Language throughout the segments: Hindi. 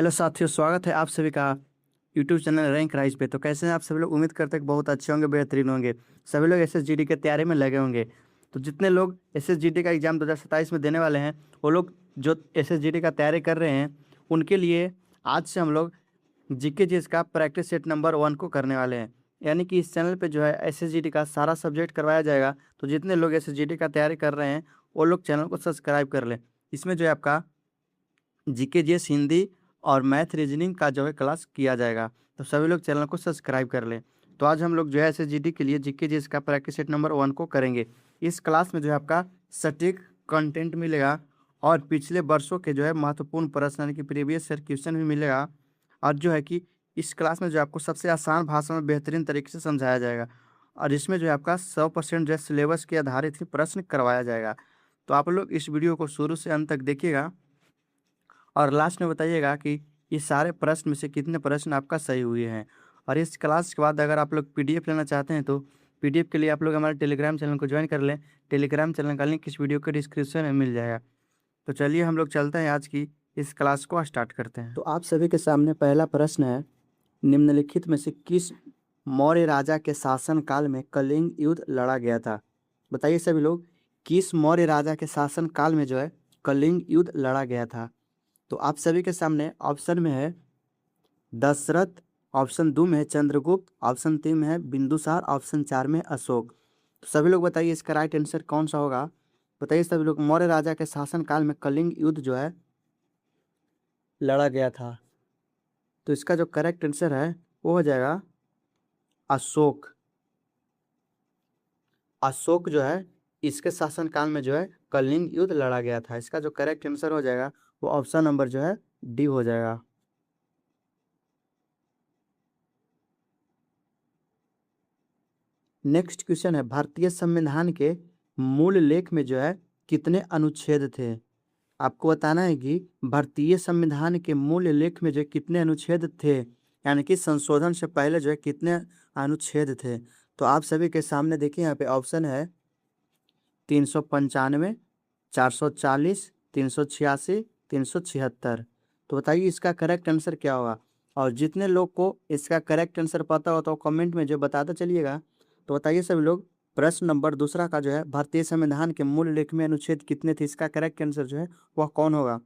हेलो साथियों, स्वागत है आप सभी का यूट्यूब चैनल रैंक राइज पे। तो कैसे हैं आप सभी लोग? उम्मीद करते हैं कि बहुत अच्छे होंगे, बेहतरीन होंगे। सभी लोग एसएसजीडी के तैयारी में लगे होंगे। तो जितने लोग एसएसजीडी का एग्ज़ाम 2027 में देने वाले हैं, वो लोग जो एसएसजीडी का तैयारी कर रहे हैं, उनके लिए आज से हम लोग जीके जीएस का प्रैक्टिस सेट नंबर 1 को करने वाले हैं। यानी कि इस चैनल पे जो है एसएसजीडी का सारा सब्जेक्ट करवाया जाएगा। तो जितने लोग एसएसजीडी का तैयारी कर रहे हैं, वो लोग चैनल को सब्सक्राइब कर लें। इसमें जो है आपका जीके जीएस, हिंदी और मैथ रीजनिंग का जो है क्लास किया जाएगा। तो सभी लोग चैनल को सब्सक्राइब कर लें। तो आज हम लोग जो है एसएसजीडी के लिए जीके जीएस का प्रैक्टिस सेट नंबर 1 को करेंगे। इस क्लास में जो है आपका सटीक कंटेंट मिलेगा और पिछले वर्षों के जो है महत्वपूर्ण प्रश्न यानी कि प्रीवियस ईयर क्वेश्चन भी मिलेगा। और जो है कि इस क्लास में जो आपको सबसे आसान भाषा में बेहतरीन तरीके से समझाया जाएगा। और इसमें जो है आपका 100% जो है सिलेबस के आधारित ही प्रश्न करवाया जाएगा। तो आप लोग इस वीडियो को शुरू से अंत तक देखिएगा और लास्ट में बताइएगा कि ये सारे प्रश्न में से कितने प्रश्न आपका सही हुए हैं। और इस क्लास के बाद अगर आप लोग पीडीएफ लेना चाहते हैं तो पीडीएफ के लिए आप लोग हमारे टेलीग्राम चैनल को ज्वाइन कर लें। टेलीग्राम चैनल का लिंक इस वीडियो के डिस्क्रिप्शन में मिल जाएगा। तो चलिए हम लोग चलते हैं, आज की इस क्लास को स्टार्ट करते हैं। तो आप सभी के सामने पहला प्रश्न है, निम्नलिखित में से किस मौर्य राजा के शासन काल में कलिंग युद्ध लड़ा गया था? बताइए सभी लोग, किस मौर्य राजा के शासन काल में जो है कलिंग युद्ध लड़ा गया था? तो आप सभी के सामने ऑप्शन में है दशरथ, ऑप्शन 2 में है चंद्रगुप्त, ऑप्शन 3 में है बिंदुसार, ऑप्शन 4 में अशोक। तो सभी लोग बताइए इसका राइट आंसर कौन सा होगा? बताइए सभी लोग, मौर्य राजा के शासन काल में कलिंग युद्ध जो है लड़ा गया था। तो इसका जो करेक्ट आंसर है वो हो जाएगा अशोक। अशोक जो है इसके शासन काल में जो है कलिंग युद्ध लड़ा गया था। इसका जो करेक्ट आंसर हो जाएगा वो ऑप्शन नंबर जो है डी हो जाएगा। नेक्स्ट क्वेश्चन है, भारतीय संविधान के मूल लेख में जो है कितने अनुच्छेद थे? आपको बताना है कि भारतीय संविधान के मूल लेख में जो कितने अनुच्छेद थे, यानी कि संशोधन से पहले जो है कितने अनुच्छेद थे। तो आप सभी के सामने देखिए, यहाँ पे ऑप्शन है 395, 440, 386, 376। तो बताइए इसका करेक्ट आंसर क्या होगा? और जितने लोग को इसका करेक्ट आंसर पता हो तो कमेंट में जो बताते चलिएगा। तो बताइए सभी लोग, प्रश्न नंबर दूसरा का जो है भारतीय संविधान के मूल लेख में अनुच्छेद कितने थे, इसका करेक्ट आंसर जो है वह कौन होगा?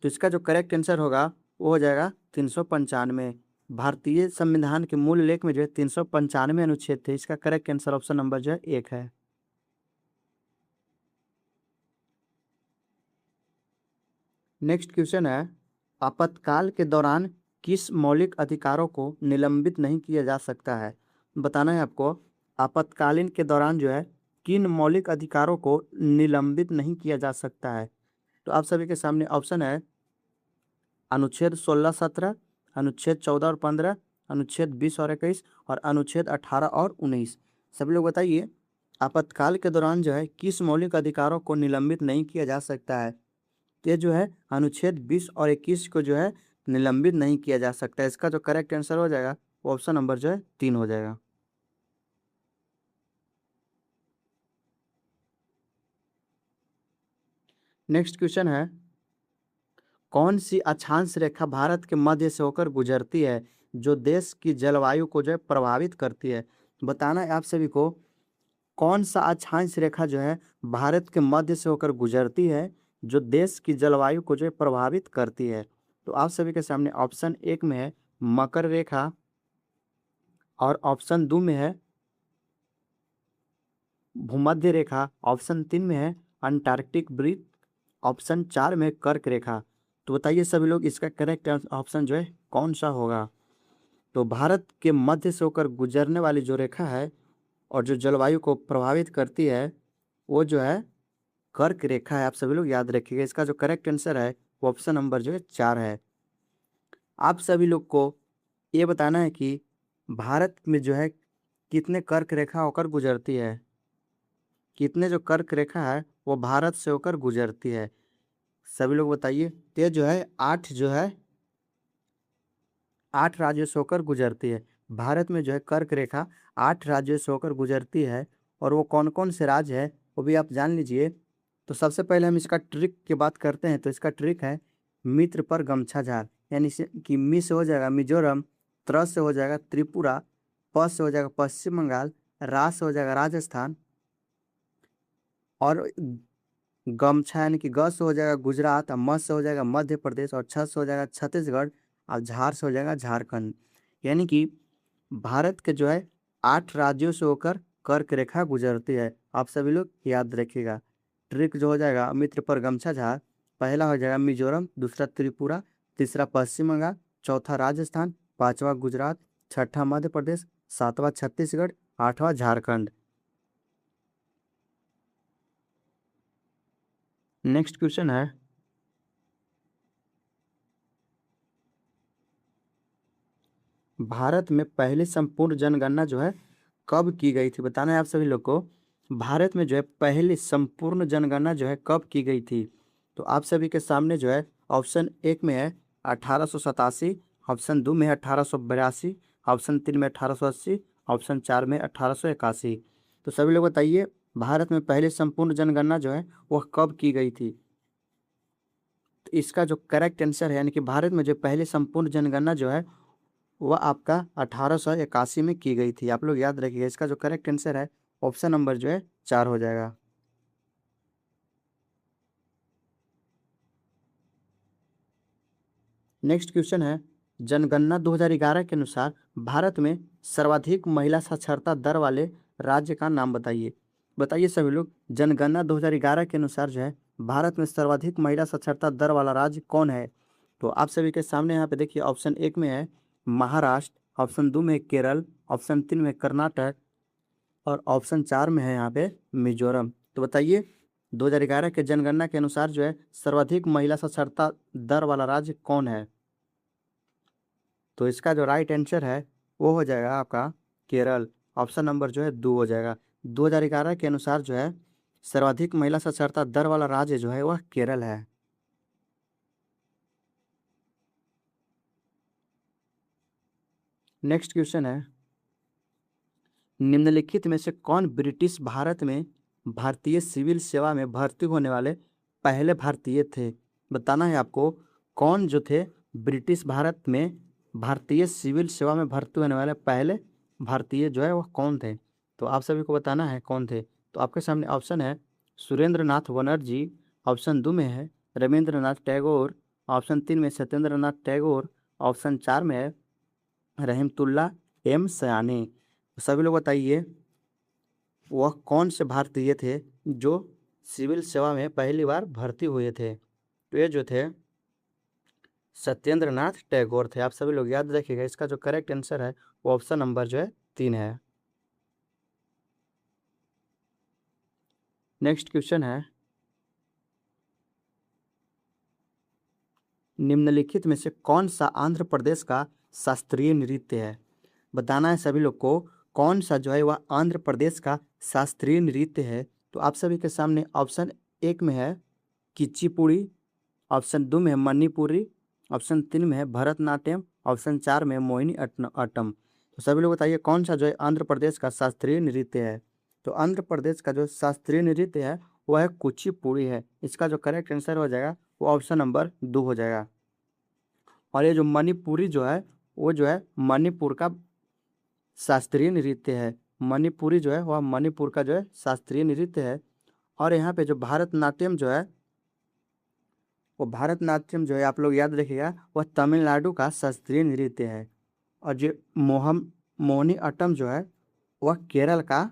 तो इसका जो करेक्ट आंसर होगा वो हो जाएगा 395। भारतीय संविधान के मूल लेख में जो है 395 अनुच्छेद थे। इसका करेक्ट आंसर ऑप्शन नंबर जो है 1 है। नेक्स्ट क्वेश्चन है, आपातकाल के दौरान किस मौलिक अधिकारों को निलंबित नहीं किया जा सकता है? बताना है आपको, आपातकालीन के दौरान जो है किन मौलिक अधिकारों को निलंबित नहीं किया जा सकता है? तो आप सभी के सामने ऑप्शन है अनुच्छेद 16, 17, अनुच्छेद 14 और 15, अनुच्छेद 20 और 21 और अनुच्छेद 18 और 19। सभी लोग बताइए, आपातकाल के दौरान जो है किस मौलिक अधिकारों को निलंबित नहीं किया जा सकता है? तो ये जो है अनुच्छेद 20 और 21 को जो है निलंबित नहीं किया जा सकता है। इसका जो करेक्ट आंसर हो जाएगा वो ऑप्शन नंबर जो है 3 हो जाएगा। नेक्स्ट क्वेश्चन है, कौन सी अक्षांश रेखा भारत के मध्य से होकर गुजरती है जो देश की जलवायु को जो है प्रभावित करती है? बताना है आप सभी को, कौन सा अक्षांश रेखा जो है भारत के मध्य से होकर गुजरती है जो देश की जलवायु को जो है प्रभावित करती है? तो आप सभी के सामने ऑप्शन 1 में है मकर रेखा, और ऑप्शन 2 में है भूमध्य रेखा, ऑप्शन 3 में है अंटार्कटिक वृत्त, ऑप्शन 4 में है कर्क रेखा। तो बताइए सभी लोग, इसका करेक्ट ऑप्शन जो है कौन सा होगा? तो भारत के मध्य से होकर गुजरने वाली जो रेखा है और जो जलवायु को प्रभावित करती है वो जो है कर्क रेखा है। आप सभी लोग याद रखिएगा। इसका जो करेक्ट आंसर है वो ऑप्शन नंबर जो है 4 है। आप सभी लोग को ये बताना है कि भारत में जो है कितने कर्क रेखा होकर गुजरती है, कितने जो कर्क रेखा है वो भारत से होकर गुजरती है। सभी लोग बताइए। तो ये जो है 8 जो है 8 राज्यों से होकर गुजरती है। भारत में जो है कर्क रेखा 8 राज्यों से होकर गुजरती है। और वो कौन कौन से राज्य है वो भी आप जान लीजिए। तो सबसे पहले हम इसका ट्रिक की बात करते हैं। तो इसका ट्रिक है मित्र पर गमछा झार, यानी कि मी से हो जाएगा मिजोरम, त्र से हो जाएगा त्रिपुरा, प से हो जाएगा पश्चिम बंगाल, रा से हो जाएगा राजस्थान, और गमछा यानी कि ग से हो जाएगा गुजरात, और म से हो जाएगा मध्य प्रदेश, और छ से हो जाएगा छत्तीसगढ़, और झार से हो जाएगा झारखंड। यानी कि भारत के जो है 8 राज्यों से होकर कर्क रेखा गुजरती है। आप सभी लोग याद रखिएगा। ट्रिक जो हो जाएगा मित्र पर गमछा झार, पहला हो जाएगा मिजोरम, दूसरा त्रिपुरा, तीसरा पश्चिम बंगाल, चौथा राजस्थान, पांचवा गुजरात, छठा मध्य प्रदेश, सातवां छत्तीसगढ़, आठवां झारखंड। नेक्स्ट क्वेश्चन है, भारत में पहली संपूर्ण जनगणना जो है कब की गई थी? बताना है आप सभी लोग को। भारत में जो है पहली संपूर्ण जनगणना जो है कब की गई थी? तो आप सभी के सामने जो है ऑप्शन 1 में है 1887, ऑप्शन 2 में है 1882, ऑप्शन 3 में 1880, ऑप्शन 4 में 1881। तो सभी लोग बताइए भारत में पहली संपूर्ण जनगणना जो है वह कब की गई थी? तो इसका जो करेक्ट आंसर है, यानी कि भारत में जो पहली संपूर्ण जनगणना जो है वह आपका 1881 में की गई थी। आप लोग याद रखिएगा। इसका जो करेक्ट आंसर है ऑप्शन नंबर जो है 4 हो जाएगा। नेक्स्ट क्वेश्चन है, जनगणना 2011 के अनुसार भारत में सर्वाधिक महिला साक्षरता दर वाले राज्य का नाम बताइए। बताइए सभी लोग, जनगणना 2011 के अनुसार जो है भारत में सर्वाधिक महिला साक्षरता दर वाला राज्य कौन है? तो आप सभी के सामने यहाँ पे देखिए ऑप्शन 1 में है महाराष्ट्र, ऑप्शन 2 में है केरल, ऑप्शन 3 में कर्नाटक, और ऑप्शन 4 में है यहाँ पे मिजोरम। तो बताइए 2011 के जनगणना के अनुसार जो है सर्वाधिक महिला साक्षरता दर वाला राज्य कौन है? तो इसका जो राइट आंसर है वो हो जाएगा आपका केरल। ऑप्शन नंबर जो है 2 हो जाएगा। 2011 के अनुसार जो है सर्वाधिक महिला साक्षरता दर वाला राज्य जो है वह केरल है। नेक्स्ट क्वेश्चन है, निम्नलिखित में से कौन ब्रिटिश भारत में भारतीय सिविल सेवा में भर्ती होने वाले पहले भारतीय थे? बताना है आपको कौन जो थे ब्रिटिश भारत में भारतीय सिविल सेवा में भर्ती होने वाले पहले भारतीय जो है वह कौन थे? तो आप सभी को बताना है कौन थे। तो आपके सामने ऑप्शन है सुरेंद्र नाथ बनर्जी, ऑप्शन 2 में है रविंद्रनाथ टैगोर, ऑप्शन 3 में सत्येंद्र नाथ टैगोर, ऑप्शन 4 में है रहमतुल्ला एम सयानी। तो सभी लोग बताइए वह कौन से भारतीय थे जो सिविल सेवा में पहली बार भर्ती हुए थे? तो ये जो थे सत्येंद्र नाथ टैगोर थे। आप सभी लोग याद रखिएगा। इसका जो करेक्ट आंसर है वो ऑप्शन नंबर जो है 3 है। नेक्स्ट क्वेश्चन है, निम्नलिखित में से कौन सा आंध्र प्रदेश का शास्त्रीय नृत्य है? बताना है सभी लोग को कौन सा जो है वह आंध्र प्रदेश का शास्त्रीय नृत्य है। तो आप सभी के सामने ऑप्शन 1 में है किचिपुड़ी, ऑप्शन 2 में है मणिपुरी, ऑप्शन 3 में है भरतनाट्यम, ऑप्शन 4 में है मोहिनी अट्टम। तो सभी लोग बताइए कौन सा जो है आंध्र प्रदेश का शास्त्रीय नृत्य है? तो आंध्र प्रदेश का जो शास्त्रीय नृत्य है वह है कुचिपुड़ी है। इसका जो करेक्ट आंसर हो जाएगा वो ऑप्शन नंबर 2 हो जाएगा। और ये जो मणिपुरी जो है वो जो है मणिपुर का शास्त्रीय नृत्य है। मणिपुरी जो है वह मणिपुर का जो है शास्त्रीय नृत्य है। और यहाँ पे जो भरतनाट्यम जो है वो भरतनाट्यम जो है आप लोग याद रखिएगा वह तमिलनाडु का शास्त्रीय नृत्य है। और जो मोहिनी अट्टम जो है वह केरल का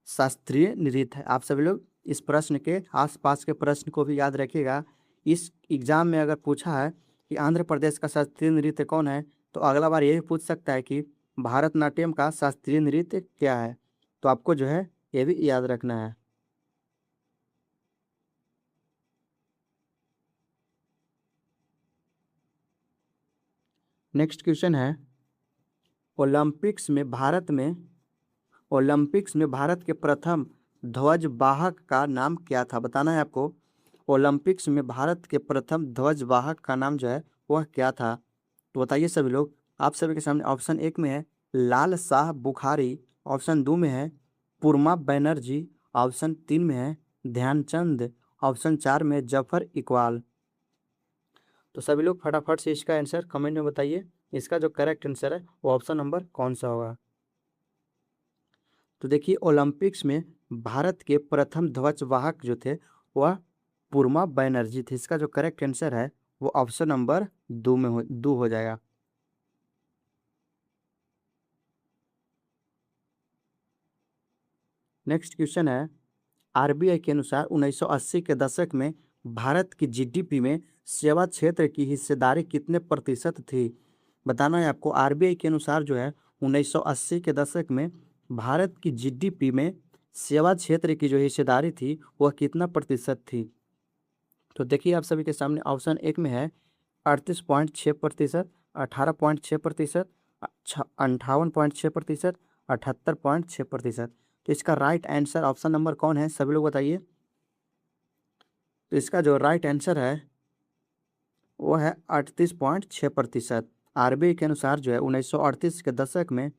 शास्त्रीय नृत्य है। आप सभी लोग इस प्रश्न के आसपास के प्रश्न को भी याद रखिएगा। इस एग्जाम में अगर पूछा है कि आंध्र प्रदेश का शास्त्रीय नृत्य कौन है तो अगला बार ये भी पूछ सकता है कि भारतनाट्यम का शास्त्रीय नृत्य क्या है। तो आपको जो है ये भी याद रखना है। नेक्स्ट क्वेश्चन है, ओलंपिक्स में भारत में ओलंपिक्स में भारत के प्रथम ध्वजवाहक का नाम क्या था? बताना है आपको ओलंपिक्स में भारत के प्रथम ध्वजवाहक का नाम जो है वह क्या था? तो बताइए सभी लोग। आप सभी के सामने ऑप्शन 1 में है लाल शाह बुखारी, ऑप्शन 2 में है पुरमा बनर्जी, ऑप्शन 3 में है ध्यानचंद, ऑप्शन 4 में जफर इकबाल। तो सभी लोग फटाफट से इसका आंसर कमेंट में बताइए, इसका जो करेक्ट आंसर है वो ऑप्शन नंबर कौन सा होगा। तो देखिए ओलंपिक्स में भारत के प्रथम ध्वजवाहक जो थे वह पूर्मा बनर्जी थे। इसका जो करेक्ट आंसर है वो ऑप्शन नंबर दो हो जाएगा। नेक्स्ट क्वेश्चन है, आरबीआई के अनुसार 1980 के दशक में भारत की जीडीपी में सेवा क्षेत्र की हिस्सेदारी कितने प्रतिशत थी। बताना है आपको, आरबीआई के अनुसार जो है 1980 के दशक में भारत की जीडीपी में सेवा क्षेत्र की जो हिस्सेदारी थी वह कितना प्रतिशत थी। तो देखिए आप सभी के सामने ऑप्शन एक में है 38.6%, 18.6%, 58.6%, 78.6%। तो इसका राइट आंसर ऑप्शन नंबर कौन है, सभी लोग बताइए। तो इसका जो राइट आंसर है वो है 38.6%। आरबीआई के अनुसार जो है 1938 के दशक में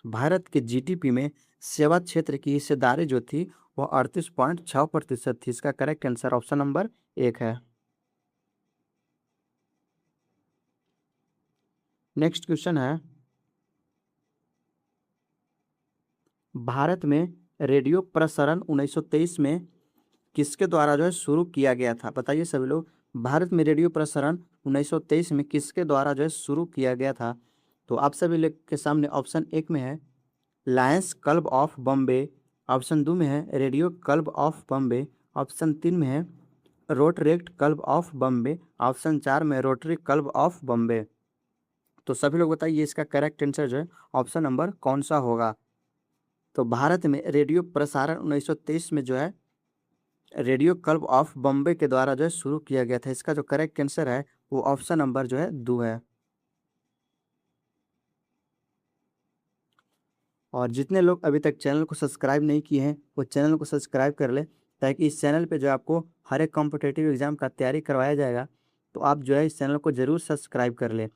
भारत के जीडीपी में सेवा क्षेत्र की हिस्सेदारी जो थी वह 38.6% थी। इसका करेक्ट आंसर ऑप्शन नंबर एक है। नेक्स्ट क्वेश्चन है, भारत में रेडियो प्रसारण 1923 में किसके द्वारा जो है शुरू किया गया था। बताइए सभी लोग, भारत में रेडियो प्रसारण 1923 में किसके द्वारा जो है शुरू किया गया था। तो आप सभी लोग के सामने ऑप्शन एक में है Lions club of Bombay, option दो में है radio club of Bombay, option तीन में है Rotaract club of Bombay, option चार में रोटरी क्लब ऑफ बॉम्बे। तो सभी लोग बताइए इसका करेक्ट आंसर जो है ऑप्शन नंबर कौन सा होगा। तो भारत में रेडियो प्रसारण 1923 में जो है रेडियो क्लब ऑफ बॉम्बे के द्वारा जो है शुरू किया गया था। इसका जो करेक्ट आंसर है वो ऑप्शन नंबर जो है दो है। और जितने लोग अभी तक चैनल को सब्सक्राइब नहीं किए हैं वो चैनल को सब्सक्राइब कर ले, ताकि इस चैनल पे जो आपको हर एक कॉम्पिटेटिव एग्जाम का तैयारी करवाया जाएगा। तो आप जो है इस चैनल को ज़रूर सब्सक्राइब कर लें।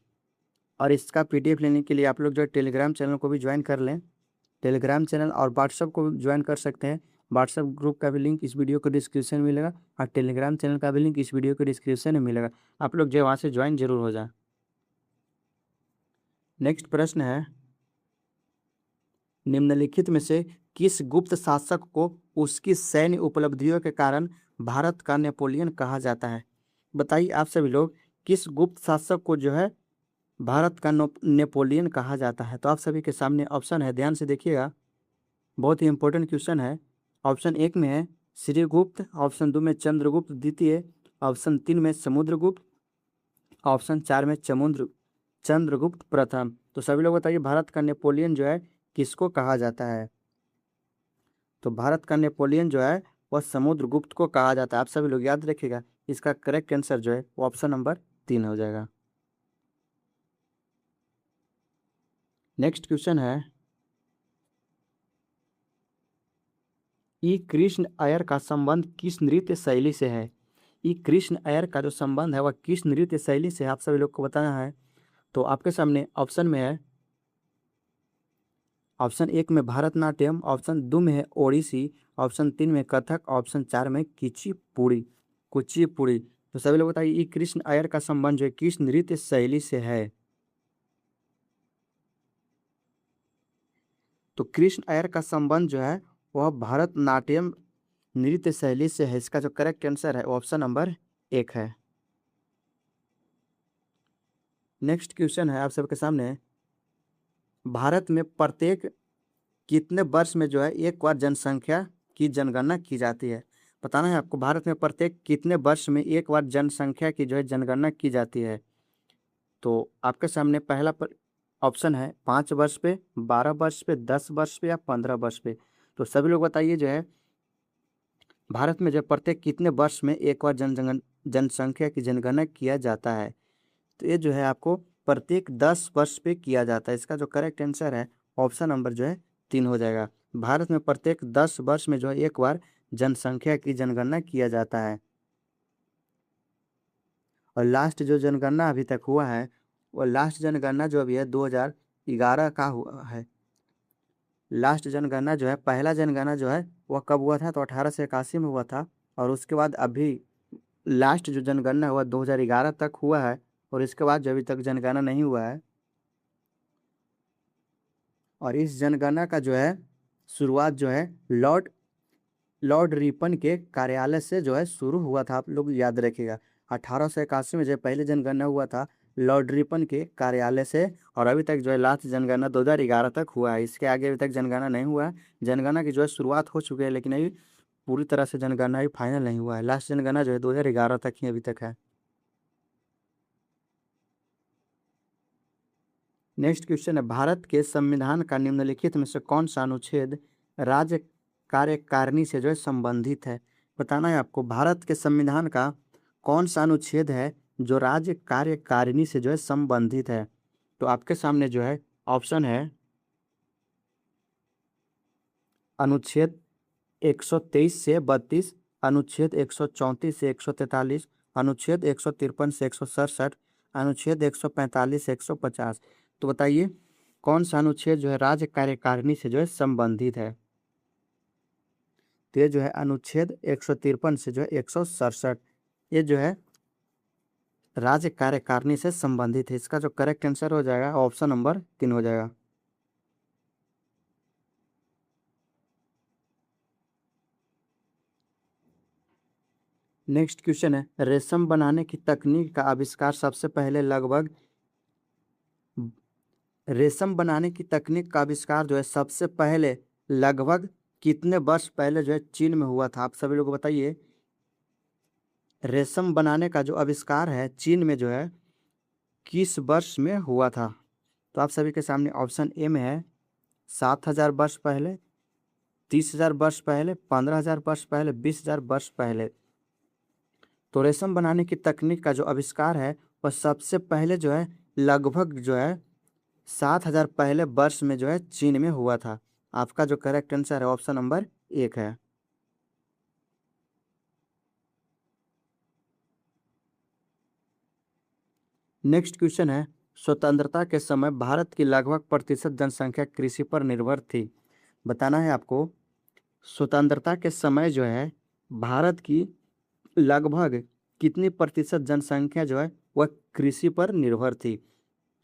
और इसका पीडीएफ लेने के लिए आप लोग जो है टेलीग्राम चैनल को भी ज्वाइन कर लें। टेलीग्राम चैनल और व्हाट्सअप को भी ज्वाइन कर सकते हैं। व्हाट्सअप ग्रुप का भी लिंक इस वीडियो को डिस्क्रिप्शन में मिलेगा और टेलीग्राम चैनल का भी लिंक इस वीडियो को डिस्क्रिप्शन में मिलेगा। आप लोग जो है वहाँ से ज्वाइन जरूर हो जाए। नेक्स्ट प्रश्न है, निम्नलिखित में से किस गुप्त शासक को उसकी सैन्य उपलब्धियों के कारण भारत का नेपोलियन कहा जाता है। बताइए आप सभी लोग, किस गुप्त शासक को जो है भारत का नेपोलियन कहा जाता है। तो आप सभी के सामने ऑप्शन है, ध्यान से देखिएगा, बहुत ही इंपॉर्टेंट क्वेश्चन है। ऑप्शन एक में है श्रीगुप्त, ऑप्शन दो में चंद्रगुप्त द्वितीय, ऑप्शन तीन में समुद्रगुप्त, ऑप्शन चार में चंद्रगुप्त प्रथम। तो सभी लोग बताइए भारत का नेपोलियन जो है किसको कहा जाता है। तो भारत का नेपोलियन जो है वह समुद्रगुप्त को कहा जाता है। आप सभी लोग याद रखिएगा, इसका करेक्ट आंसर जो है वो ऑप्शन नंबर तीन हो जाएगा। नेक्स्ट क्वेश्चन है, ई कृष्ण अय्यर का संबंध किस नृत्य शैली से है। ई कृष्ण अय्यर का जो संबंध है वह किस नृत्य शैली से है, आप सभी लोग को बताना है। तो आपके सामने ऑप्शन में है, ऑप्शन एक में भरतनाट्यम, ऑप्शन दो में है ओडिसी, ऑप्शन तीन में कथक, ऑप्शन चार में कुचिपुड़ी। तो सभी लोग बताइए ई कृष्ण अय्यर का संबंध जो है किस नृत्य शैली से है। तो कृष्ण अय्यर का संबंध जो है वह भरतनाट्यम नृत्य शैली से है। इसका जो करेक्ट आंसर है ऑप्शन नंबर एक है। नेक्स्ट क्वेश्चन है आप सबके सामने, भारत में प्रत्येक कितने वर्ष में जो है एक बार जनसंख्या की जनगणना की जाती है। बताना है आपको, भारत में प्रत्येक कितने वर्ष में एक बार जनसंख्या की जो है जनगणना की जाती है। तो आपके सामने पहला ऑप्शन है 5 वर्ष पे, 12 वर्ष पे, 10 वर्ष पे या 15 वर्ष पे। तो सभी लोग बताइए जो है भारत में जो प्रत्येक कितने वर्ष में एक बार जनसंख्या की जनगणना किया जाता है। तो ये जो है आपको प्रत्येक 10 वर्ष पे किया जाता है। इसका जो करेक्ट आंसर है ऑप्शन नंबर जो है तीन हो जाएगा। भारत में प्रत्येक 10 वर्ष में जो है एक बार जनसंख्या की जनगणना किया जाता है। और लास्ट जो जनगणना अभी तक हुआ है वो लास्ट जनगणना जो अभी है 2011 का हुआ है। लास्ट जनगणना जो है, पहला जनगणना जो है वह कब हुआ था, तो 1881 में हुआ था। और उसके बाद अभी लास्ट जो जनगणना हुआ 2011 तक हुआ है। और इसके बाद जो अभी तक जनगणना नहीं हुआ है, और इस जनगणना का जो है शुरुआत जो है लॉर्ड रिपन के कार्यालय से जो है शुरू हुआ था। आप लोग याद रखिएगा, 1881 में जब पहले जनगणना हुआ था लॉर्ड रिपन के कार्यालय से, और अभी तक जो है लास्ट जनगणना 2011 तक हुआ है। इसके आगे अभी तक जनगणना नहीं हुआ है। जनगणना की जो है शुरुआत हो चुकी है, लेकिन अभी पूरी तरह से जनगणना अभी फाइनल नहीं हुआ है। लास्ट जनगणना जो है 2011 तक ही अभी तक है। नेक्स्ट क्वेश्चन है, भारत के संविधान का निम्नलिखित में से कौन सा अनुच्छेद राज्य कार्यकारिणी से जो है संबंधित है? बताना है आपको, भारत के संविधान का कौन सा अनुच्छेद है जो राज्य कार्यकारिणी से जो है संबंधित है? तो आपके सामने जो है ऑप्शन है अनुच्छेद 123 से 32, अनुच्छेद 134 से 143, अनुच्छेद 153 से 167, अनुच्छेद 145 से 150। तो बताइए कौन सा अनुच्छेद जो है राज्य कार्यकारिणी से जो है संबंधित है? तो ये जो है अनुच्छेद 153 से जो है 167, ये जो है राज्य कार्यकारिणी से संबंधित है। इसका जो करेक्ट आंसर हो जाएगा ऑप्शन नंबर 3 हो जाएगा। नेक्स्ट क्वेश्चन है, रेशम बनाने की तकनीक का आविष्कार सबसे पहले लगभग रेशम बनाने की तकनीक का आविष्कार जो है सबसे पहले लगभग कितने वर्ष पहले जो है चीन में हुआ था? आप सभी लोग बताइए, रेशम बनाने का जो आविष्कार है चीन में जो है किस वर्ष में हुआ था? तो आप सभी के सामने ऑप्शन ए में है 7,000 वर्ष पहले, 30,000 वर्ष पहले, 15,000 वर्ष पहले, 20,000 वर्ष पहले। तो रेशम बनाने की तकनीक का जो आविष्कार है वह सबसे पहले जो है लगभग जो है 7,000 पहले वर्ष में जो है चीन में हुआ था। आपका जो करेक्ट आंसर है ऑप्शन नंबर 1 है। नेक्स्ट क्वेश्चन है, स्वतंत्रता के समय भारत की लगभग प्रतिशत जनसंख्या कृषि पर निर्भर थी? बताना है आपको, स्वतंत्रता के समय जो है भारत की लगभग कितनी प्रतिशत जनसंख्या जो है वह कृषि पर निर्भर थी?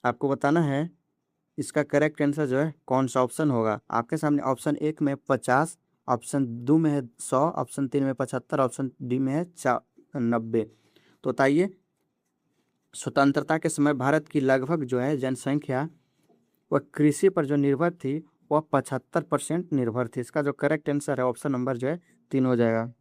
आपको बताना है इसका करेक्ट आंसर जो है कौन सा ऑप्शन होगा। आपके सामने ऑप्शन 1 में 50, ऑप्शन 2 में है 100, ऑप्शन 3 में 75, ऑप्शन डी में है 90। तो बताइए स्वतंत्रता के समय भारत की लगभग जो है जनसंख्या वह कृषि पर जो निर्भर थी वह 75% निर्भर थी। इसका जो करेक्ट आंसर है ऑप्शन नंबर जो है 3 हो जाएगा।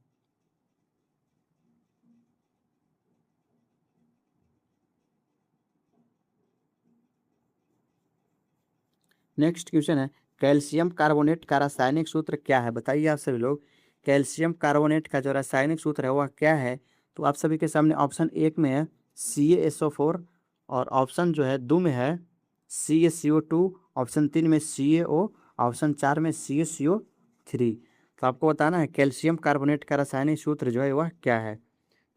नेक्स्ट क्वेश्चन है, कैल्शियम कार्बोनेट का रासायनिक सूत्र क्या है? बताइए आप सभी लोग, कैल्शियम कार्बोनेट का जो रासायनिक सूत्र है वह क्या है? तो आप सभी के सामने ऑप्शन 1 में है CaSO4, और ऑप्शन जो है 2 में है CaCO2, ऑप्शन 3 में CaO, ऑप्शन 4 में CaCO3। तो आपको बताना है कैल्शियम कार्बोनेट का रासायनिक सूत्र जो है वह क्या है?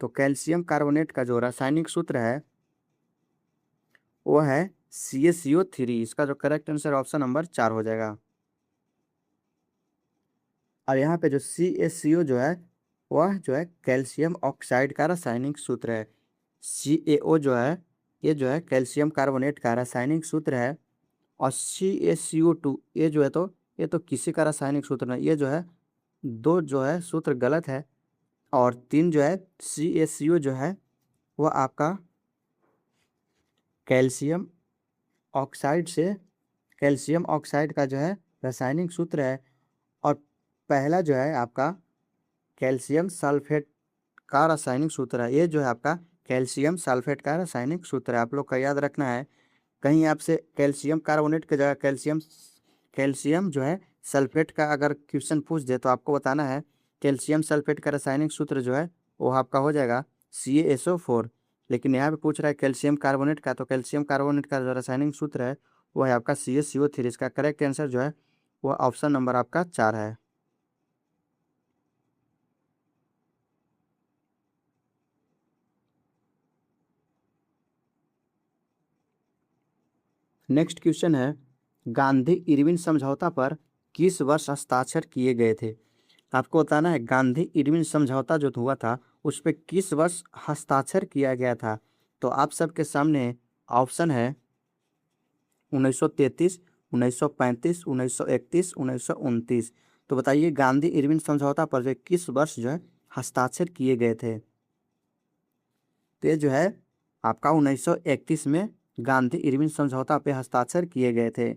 तो कैल्शियम कार्बोनेट का जो रासायनिक सूत्र है वह है CaCO3। इसका जो करेक्ट आंसर ऑप्शन नंबर 4 हो जाएगा। और यहाँ पे जो CaCO जो है वह जो है कैल्शियम ऑक्साइड का रासायनिक सूत्र है। CaO जो है ये जो है कैल्शियम कार्बोनेट का रासायनिक सूत्र है, और CaCO2 ये जो है तो ये तो किसी का रासायनिक सूत्र नहीं, ये जो है दो जो है सूत्र गलत है, और 3 जो है CaCO जो है वह आपका कैल्शियम ऑक्साइड से कैल्शियम ऑक्साइड का जो है रासायनिक सूत्र है, और पहला जो है आपका कैल्शियम सल्फेट का रासायनिक सूत्र है। ये जो है आपका कैल्शियम सल्फेट का रासायनिक सूत्र है। आप लोग का याद रखना है, कहीं आपसे कैल्शियम कार्बोनेट की जगह कैल्शियम जो है सल्फेट का अगर क्वेश्चन पूछ दे तो आपको बताना है कैल्शियम सल्फेट का रासायनिक सूत्र जो है वो आपका हो जाएगा CaSO4। लेकिन यहाँ पे पूछ रहा है कैल्शियम कार्बोनेट का, तो कैल्शियम कार्बोनेट का जो रासायनिक सूत्र है वो है आपका CaCO3। इसका करेक्ट आंसर जो है वो ऑप्शन नंबर आपका 4 है। नेक्स्ट क्वेश्चन है, गांधी इरविन समझौता पर किस वर्ष हस्ताक्षर किए गए थे? आपको बताना है गांधी इरविन समझौता जो हुआ था उस पर किस वर्ष हस्ताक्षर किया गया था? तो आप सबके सामने ऑप्शन है 1933, 1935, 1931, 1929। तो बताइए गांधी इरविन समझौता पर जो किस वर्ष जो है हस्ताक्षर किए गए थे। तो ये जो है आपका 1931 में गांधी इरविन समझौता पे हस्ताक्षर किए गए थे।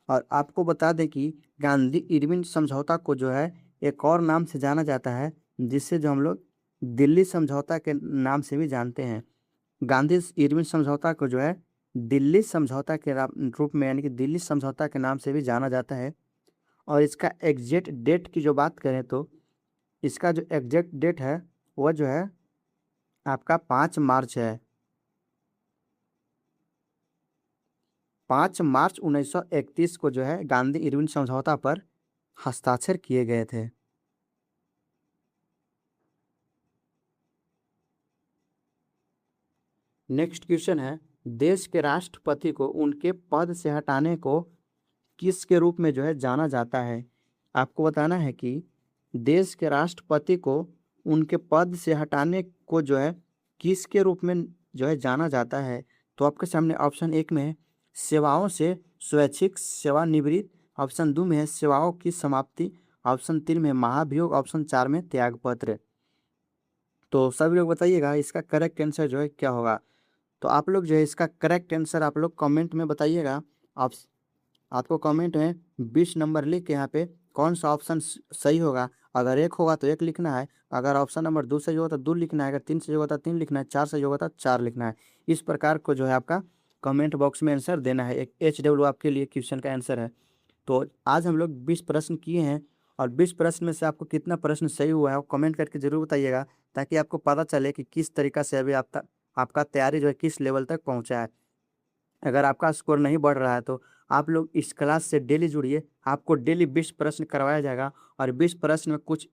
और आपको बता दें कि गांधी इरविन समझौता को जो है एक और नाम से जाना जाता है, जिससे जो हम लोग दिल्ली समझौता के नाम से भी जानते हैं। गांधी इरविन समझौता को जो है दिल्ली समझौता के रूप में यानी कि दिल्ली समझौता के नाम से भी जाना जाता है। और इसका एग्जैक्ट डेट की जो बात करें तो इसका जो एग्जैक्ट डेट है वह जो है आपका 5 मार्च है। 5 मार्च 1931 को जो है गांधी इरविन समझौता पर हस्ताक्षर किए गए थे। नेक्स्ट क्वेश्चन है, देश के राष्ट्रपति को उनके पद से हटाने को किसके रूप में जो है जाना जाता है। आपको बताना है कि देश के राष्ट्रपति को उनके पद से हटाने को जो है किसके रूप में जो है जाना जाता है। तो आपके सामने ऑप्शन 1 में है सेवाओं से स्वैच्छिक सेवानिवृत्ति, ऑप्शन 2 में है सेवाओं की समाप्ति, ऑप्शन 3 में महाभियोग, ऑप्शन 4 में त्यागपत्र। तो सभी लोग बताइएगा इसका करेक्ट आंसर जो है क्या होगा। तो आप लोग जो है इसका करेक्ट आंसर आप लोग कमेंट में बताइएगा। आप आपको कमेंट में 20 नंबर लिख के यहाँ पे कौन सा ऑप्शन सही होगा। अगर 1 होगा तो 1 लिखना है, अगर ऑप्शन नंबर 2 सही होगा तो 2 लिखना है, अगर 3 सही होगा तो 3 लिखना है, 4 सही होगा तो 4 लिखना है। इस प्रकार को जो है आपका कमेंट बॉक्स में आंसर देना है। एक HW आपके लिए क्वेश्चन का आंसर है। तो आज हम लोग 20 प्रश्न किए हैं और 20 प्रश्न में से आपको कितना प्रश्न सही हुआ है वो कमेंट करके जरूर बताइएगा, ताकि आपको पता चले कि किस तरीका से अभी आपका तैयारी जो है किस लेवल तक पहुँचा है। अगर आपका स्कोर नहीं बढ़ रहा है तो आप लोग इस क्लास से डेली जुड़िए, आपको डेली 20 प्रश्न करवाया जाएगा और 20 प्रश्न में कुछ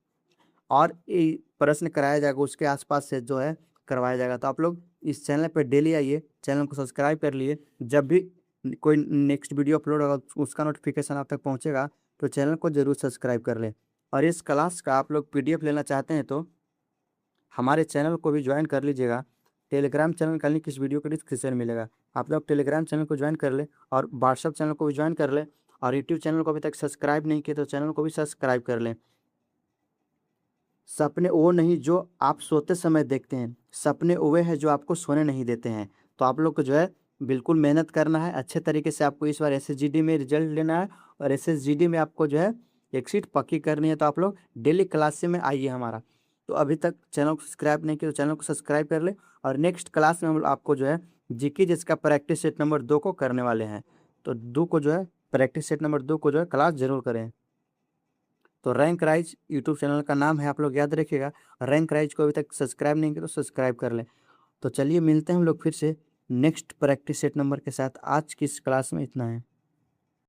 और प्रश्न कराया जाएगा उसके आसपास से जो है करवाया जाएगा। तो आप लोग इस चैनल पर डेली आइए, चैनल को सब्सक्राइब कर लिए, जब भी कोई नेक्स्ट वीडियो अपलोड होगा उसका नोटिफिकेशन आप तक पहुंचेगा, तो चैनल को जरूर सब्सक्राइब कर लें। और इस क्लास का आप लोग PDF लेना चाहते हैं तो हमारे चैनल को भी ज्वाइन कर लीजिएगा। टेलीग्राम चैनल का लिंक इस वीडियो के डिस्क्रिप्शन में मिलेगा, आप लोग टेलीग्राम चैनल को ज्वाइन कर ले और व्हाट्सअप चैनल को भी ज्वाइन कर ले। और यूट्यूब चैनल को अभी तक सब्सक्राइब नहीं किए तो चैनल को भी सब्सक्राइब कर लें। सपने वो नहीं जो आप सोते समय देखते हैं, सपने वे हैं जो आपको सोने नहीं देते हैं। तो आप लोग को जो है बिल्कुल मेहनत करना है, अच्छे तरीके से आपको इस बार SSGD में रिजल्ट लेना है और SSGD में आपको जो है एक सीट पक्की करनी है। तो आप लोग डेली क्लास में आइए हमारा। तो अभी तक चैनल को सब्सक्राइब नहीं किया तो चैनल को सब्सक्राइब कर ले। और नेक्स्ट क्लास में हम आपको जो है GK जिसका प्रैक्टिस सेट नंबर 2 को करने वाले हैं। तो 2 को जो है प्रैक्टिस सेट नंबर 2 को जो है क्लास जरूर करें। तो रैंक राइज यूट्यूब चैनल का नाम है, आप लोग याद रखिएगा। रैंक राइज को अभी तक सब्सक्राइब नहीं किया तो सब्सक्राइब कर लें। तो चलिए मिलते हैं हम लोग फिर से नेक्स्ट प्रैक्टिस सेट नंबर के साथ। आज की इस क्लास में इतना है।